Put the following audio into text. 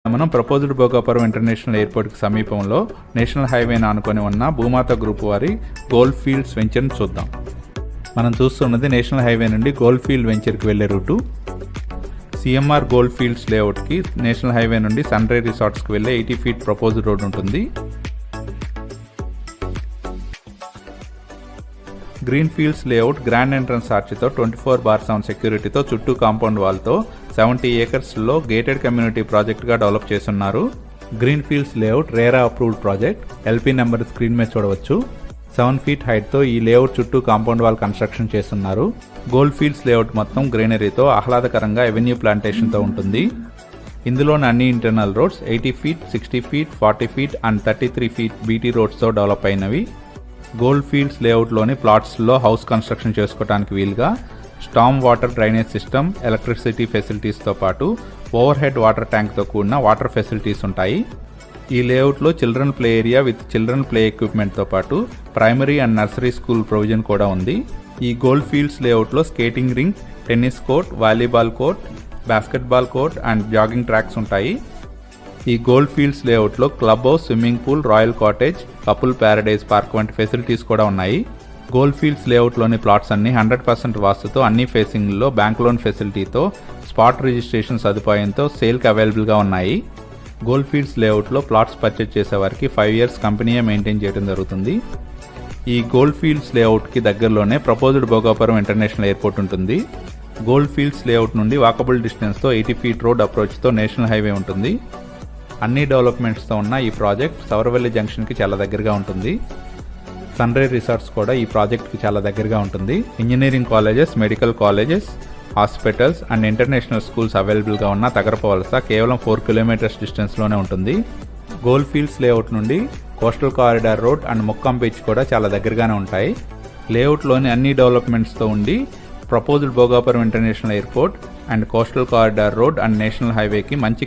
మనం proposed Bhogapuram international ఎయిర్పోర్ట్కి సమీపంలో నేషనల్ హైవేని ఆనుకొని ఉన్న భూమాత గ్రూప్ వారి గోల్డ్ ఫీల్డ్స్ వెంచర్ని చూద్దాం. మనం చూస్తున్నది నేషనల్ హైవే నుండి గోల్డ్ ఫీల్డ్ వెంచర్కి వెళ్లే రూటు. సిఎంఆర్ గోల్డ్ ఫీల్డ్స్ లేఅవుట్కి నేషనల్ హైవే నుండి సన్ రైజ్ రిసార్ట్స్కి వెళ్ళే 80 ఫీట్ ప్రపోజ్డ్ రోడ్ ఉంటుంది. Green fields layout grand entrance ఆర్చితో 24/7 సెక్యూరిటీతో చుట్టూ కాంపౌండ్ వాల్తో 70 ఏకర్స్లో గేటెడ్ కమ్యూనిటీ ప్రాజెక్ట్గా డెవలప్ చేస్తున్నారు. Green fields layout RERA approved project. LP number screen మీద చూడవచ్చు. 7 ఫీట్ హైట్తో ఈ లేఅవుట్ చుట్టూ కాంపౌండ్ వాల్ కన్స్ట్రక్షన్ చేస్తున్నారు. గోల్డ్ ఫీల్డ్స్ లేఅవుట్ మొత్తం గ్రీనరీతో ఆహ్లాదకరంగా ఎవెన్యూ ప్లాంటేషన్తో ఉంటుంది. ఇందులోని అన్ని internal roads 80 feet, 60 feet, 40 feet and 33 feet BT రోడ్స్తో డెవలప్ అయినవి. గోల్డ్ ఫీల్డ్స్ లేఅవుట్లోని ప్లాట్స్లో హౌస్ కన్స్ట్రక్షన్ చేసుకోవడానికి వీలుగా storm water drainage system, electricity ఫెసిలిటీస్తో పాటు ఓవర్ హెడ్ వాటర్ ట్యాంక్తో కూడిన వాటర్ ఫెసిలిటీస్ ఉంటాయి. ఈ లేఅవుట్లో children play area with children play ఎక్విప్మెంట్తో పాటు primary and nursery school provision కూడా ఉంది. ఈ గోల్డ్ ఫీల్డ్స్ లేఅవుట్లో skating ring, tennis court, volleyball court, basketball court and jogging tracks ఉంటాయి. ఈ గోల్డ్ ఫీల్డ్స్ లేఅవుట్లో club house, swimming pool, royal cottage, couple paradise park వంటి ఫెసిలిటీస్ కూడా ఉన్నాయి. గోల్డ్ ఫీల్డ్స్ లేఅవుట్లోని ప్లాట్స్ అన్ని 100% వాస్తుతో, అన్ని ఫేసింగ్లో బ్యాంక్ లోన్ ఫెసిలిటీతో, స్పాట్ రిజిస్ట్రేషన్ సదుపాయంతో సేల్కి అవైలబుల్గా ఉన్నాయి. గోల్డ్ ఫీల్డ్స్ లేఅవుట్లో ప్లాట్స్ పర్చేజ్ చేసేవారికి 5 years కంపెనీయే మెయింటైన్ చేయడం జరుగుతుంది. ఈ గోల్డ్ ఫీల్డ్స్ లేఅవుట్కి దగ్గరలోనే ప్రపోజ్డ్ భోగాపురం ఇంటర్నేషనల్ ఎయిర్పోర్ట్ ఉంటుంది. గోల్డ్ ఫీల్డ్స్ లేఅవుట్ నుండి వాకబుల్ డిస్టెన్స్తో 80 ఫీట్ రోడ్ అప్రోచ్తో నేషనల్ హైవే ఉంటుంది. అన్ని డెవలప్మెంట్స్తో ఉన్న ఈ ప్రాజెక్ట్ సౌరవెల్లి జంక్షన్కి చాలా దగ్గరగా ఉంటుంది. సన్ రైజ్ రిసార్ట్స్ కూడా ఈ ప్రాజెక్ట్కి చాలా దగ్గరగా ఉంటుంది. Engineering colleges, medical colleges, hospitals and international schools అవైలబుల్గా ఉన్న తగరప వలస కేవలం 4 kilometers డిస్టెన్స్లోనే ఉంటుంది. గోల్డ్ ఫీల్డ్స్ లేఅవుట్ నుండి coastal corridor road and ముక్కం beach కూడా చాలా దగ్గరగానే ఉంటాయి. లేఅవుట్లోని అన్ని డెవలప్మెంట్స్తో ఉండి proposed Bhogapuram international airport and coastal corridor road and national హైవేకి మంచి